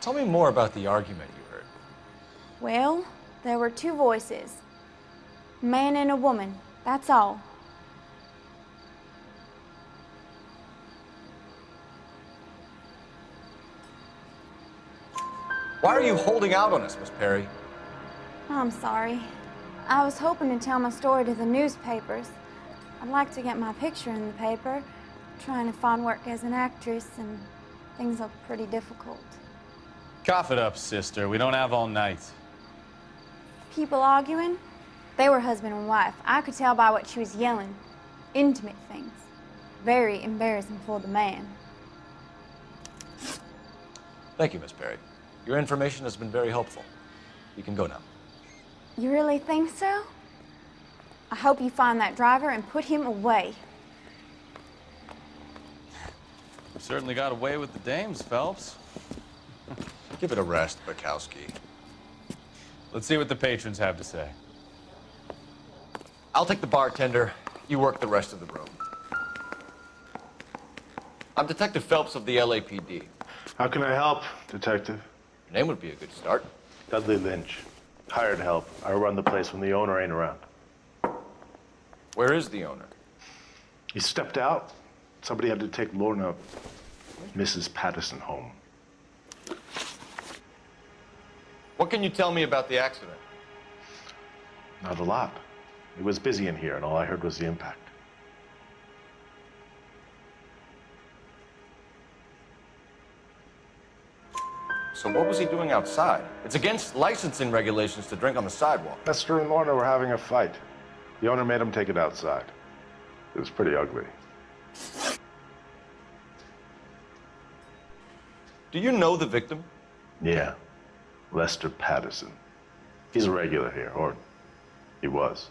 Tell me more about the argument you heard. Well, there were two voices. A man and a woman, that's all. Why are you holding out on us, Miss Perry? I'm sorry. I was hoping to tell my story to the newspapers. I'd like to get my picture in the paper. Trying to find work as an actress, and things look pretty difficult. Cough it up, sister. We don't have all night. People arguing? They were husband and wife. I could tell by what she was yelling. Intimate things. Very embarrassing for the man. Thank you, Miss Perry. Your information has been very helpful. You can go now. You really think so? I hope you find that driver and put him away. You certainly got away with the dames, Phelps. Give it a rest, Bukowski. Let's see what the patrons have to say. I'll take the bartender. You work the rest of the room. I'm Detective Phelps of the LAPD. How can I help, Detective? Your name would be a good start. Dudley Lynch. Hired help. I run the place when the owner ain't around. Where is the owner? He stepped out. Somebody had to take Lorna, Mrs. Patterson, home. What can you tell me about the accident? Not a lot. It was busy in here, and all I heard was the impact. So what was he doing outside? It's against licensing regulations to drink on the sidewalk. Lester and Lorna were having a fight. The owner made him take it outside. It was pretty ugly. Do you know the victim? Yeah. Lester Patterson. He's a regular here, or he was.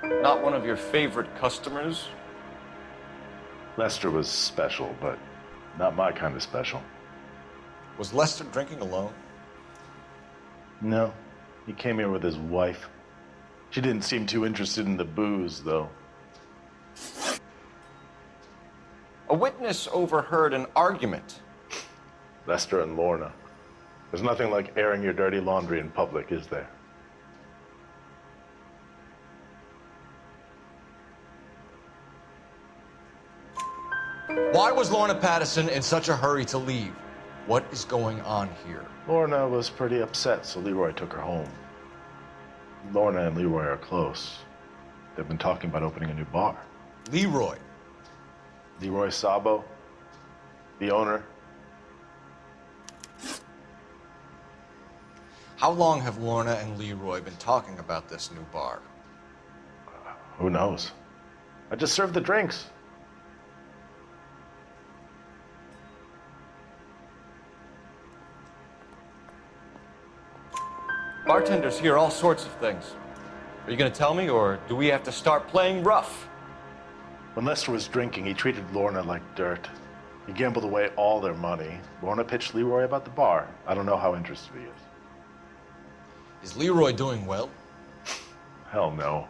Not one of your favorite customers? Lester was special, but not my kind of special. Was Lester drinking alone? No. He came here with his wife. She didn't seem too interested in the booze, though. A witness overheard an argument. Lester and Lorna. There's nothing like airing your dirty laundry in public, is there? Why was Lorna Patterson in such a hurry to leave? What is going on here? Lorna was pretty upset, so Leroy took her home. Lorna and Leroy are close. They've been talking about opening a new bar. Leroy. Leroy Sabo, the owner. How long have Lorna and Leroy been talking about this new bar? Who knows? I just served the drinks. Bartenders hear all sorts of things. Are you going to tell me, or do we have to start playing rough? When Lester was drinking, he treated Lorna like dirt. He gambled away all their money. Lorna pitched Leroy about the bar. I don't know how interested he is. Is Leroy doing well? Hell no.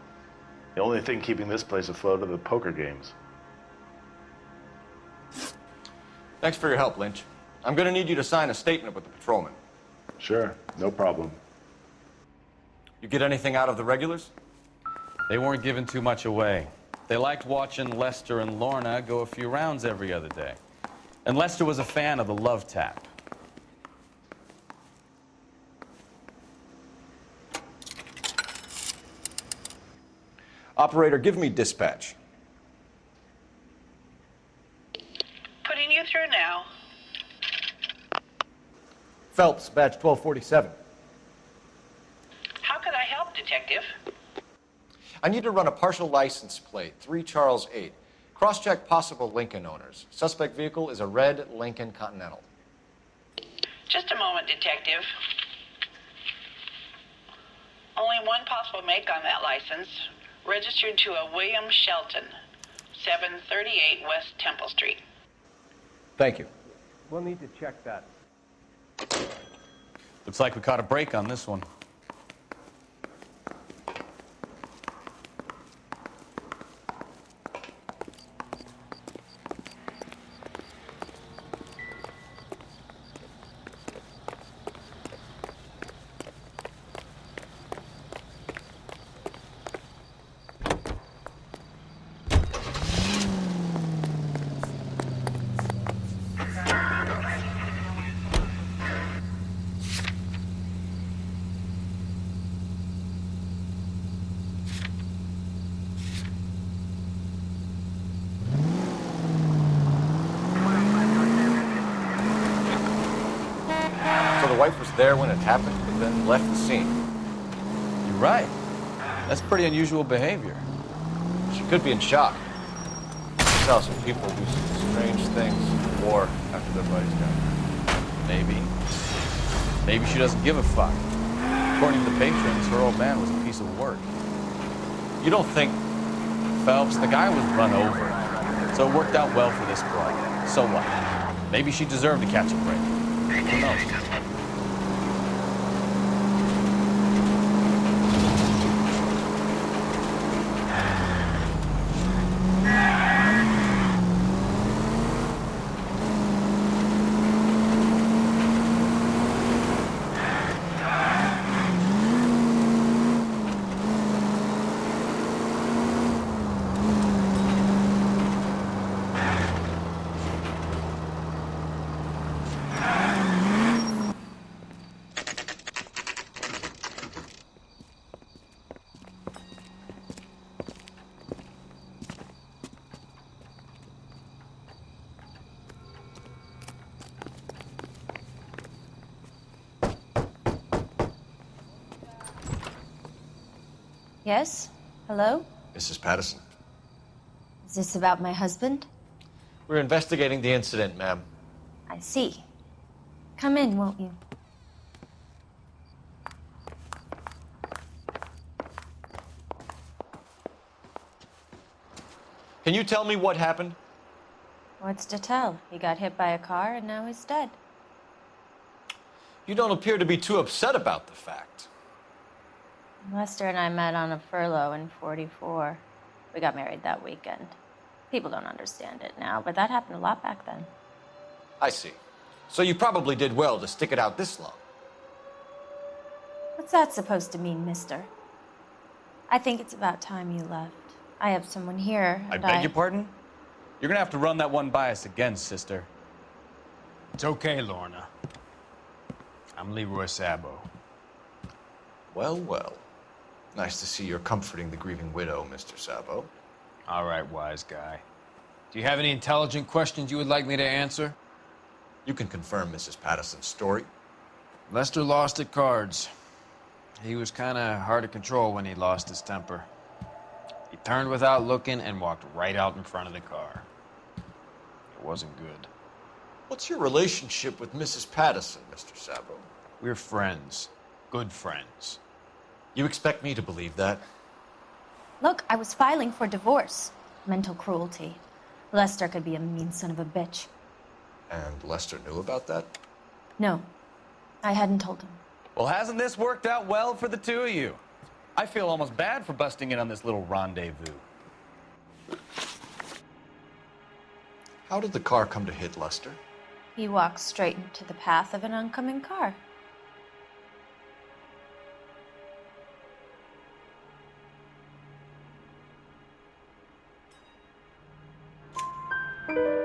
The only thing keeping this place afloat are the poker games. Thanks for your help, Lynch. I'm going to need you to sign a statement with the patrolman. Sure, no problem. You get anything out of the regulars? They weren't giving too much away. They liked watching Lester and Lorna go a few rounds every other day. And Lester was a fan of the love tap. Operator, give me dispatch. Putting you through now. Phelps, badge 1247. How could I help, Detective? I need to run a partial license plate, 3 Charles 8. Cross-check possible Lincoln owners. Suspect vehicle is a red Lincoln Continental. Just a moment, Detective. Only one possible make on that license. Registered to a William Shelton, 738 West Temple Street. Thank you. We'll need to check that. Looks like we caught a break on this one. your wife was there when it happened, but then left the scene. You're right. That's pretty unusual behavior. She could be in shock. Tell some people do some strange things in war after their buddies die. Maybe. Maybe she doesn't give a fuck. According to the patrons, her old man was a piece of work. You don't think... Phelps, the guy was run over. So it worked out well for this broad. So what? Maybe she deserved to catch a break. Who knows? Yes? Hello? Mrs. Patterson. Is this about my husband? We're investigating the incident, ma'am. I see. Come in, won't you? Can you tell me what happened? What's to tell? He got hit by a car and now he's dead. You don't appear to be too upset about the fact. Lester and I met on a furlough in '44. We got married that weekend. People don't understand it now, but that happened a lot back then. I see. So you probably did well to stick it out this long. What's that supposed to mean, mister? I think it's about time you left. I have someone here, I and beg your pardon? You're gonna have to run that one by us again, sister. It's okay, Lorna. I'm Leroy Sabo. Well, well. Nice to see you're comforting the grieving widow, Mr. Sabo. All right, wise guy. Do you have any intelligent questions you would like me to answer? You can confirm Mrs. Patterson's story. Lester lost at cards. He was kind of hard to control when he lost his temper. He turned without looking and walked right out in front of the car. It wasn't good. What's your relationship with Mrs. Patterson, Mr. Sabo? We're friends. Good friends. You expect me to believe that? Look, I was filing for divorce. Mental cruelty. Lester could be a mean son of a bitch. And Lester knew about that? No, I hadn't told him. Well, hasn't this worked out well for the two of you? I feel almost bad for busting in on this little rendezvous. How did the car come to hit Lester? He walked straight into the path of an oncoming car.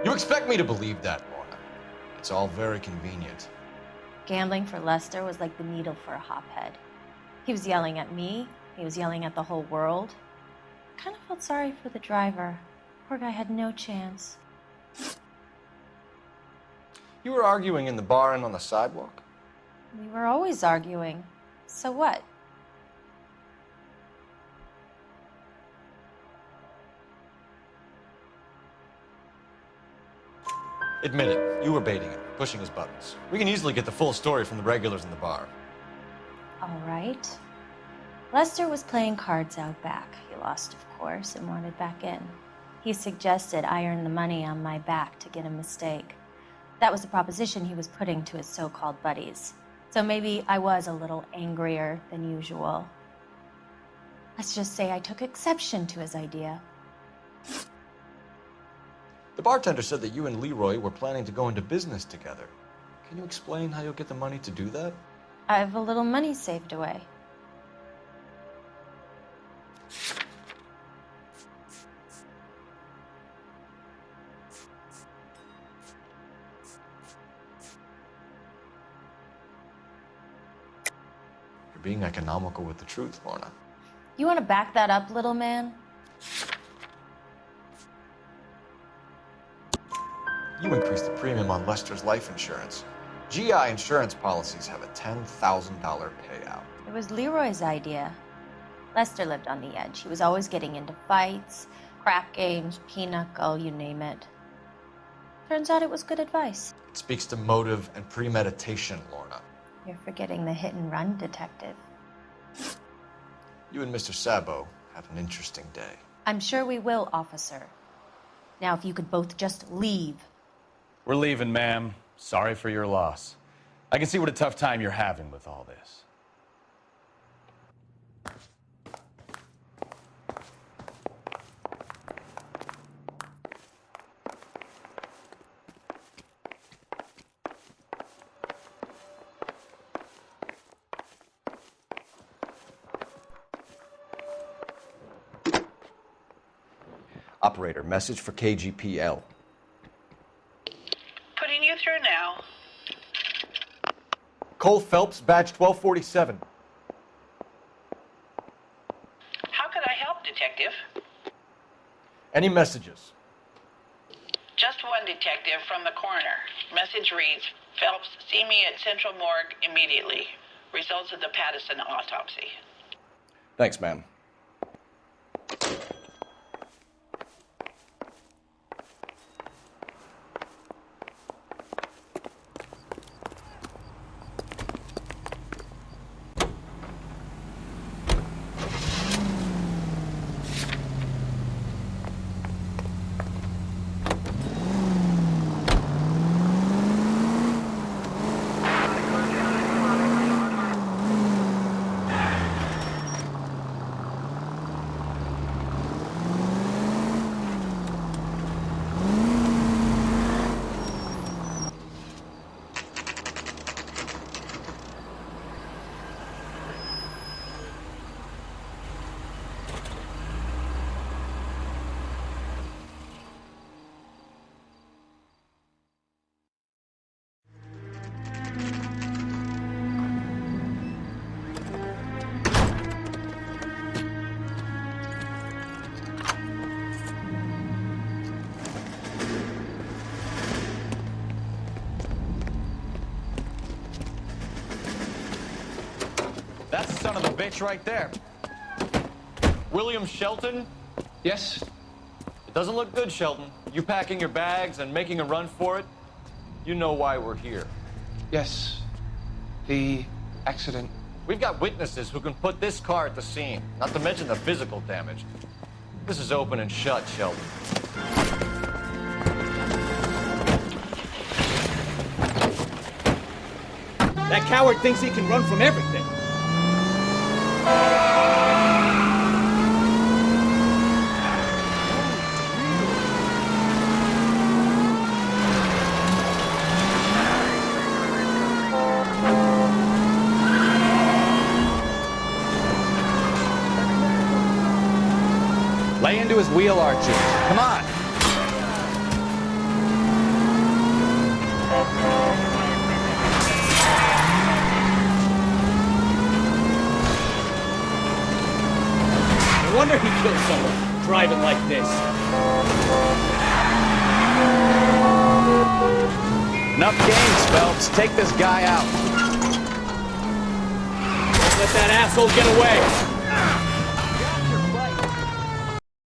You expect me to believe that, Lorna? It's all very convenient. Gambling for Lester was like the needle for a hophead. He was yelling at me. He was yelling at the whole world. I kind of felt sorry for the driver. Poor guy had no chance. You were arguing in the bar and on the sidewalk? We were always arguing. So what? Admit it, you were baiting him, pushing his buttons. We can easily get the full story from the regulars in the bar. All right. Lester was playing cards out back. He lost, of course, and wanted back in. He suggested I earn the money on my back to get a mistake. That was the proposition he was putting to his so-called buddies. So maybe I was a little angrier than usual. Let's just say I took exception to his idea. The bartender said that you and Leroy were planning to go into business together. Can you explain how you'll get the money to do that? I have a little money saved away. You're being economical with the truth, Lorna. You want to back that up, little man? You increased the premium on Lester's life insurance. GI insurance policies have a $10,000 payout. It was Leroy's idea. Lester lived on the edge. He was always getting into fights, crap games, pinochle, you name it. Turns out it was good advice. It speaks to motive and premeditation, Lorna. You're forgetting the hit-and-run detective. You and Mr. Sabo have an interesting day. I'm sure we will, officer. Now, if you could both just leave. We're leaving, ma'am. Sorry for your loss. I can see what a tough time you're having with all this. Operator, message for KGPL. Putting you through now. Cole Phelps, badge 1247. How could I help, Detective? Any messages? Just one detective from the coroner. Message reads, Phelps, see me at Central Morgue immediately. Results of the Pattison autopsy. Thanks, ma'am. That's the son of a bitch right there. William Shelton? Yes? It doesn't look good, Shelton. You packing your bags and making a run for it? You know why we're here. Yes. The accident. We've got witnesses who can put this car at the scene, not to mention the physical damage. This is open and shut, Shelton. That coward thinks he can run from everything. Lay into his wheel arches. Come on. No wonder he killed someone, driving like this. Enough games, Phelps. Take this guy out. Don't let that asshole get away.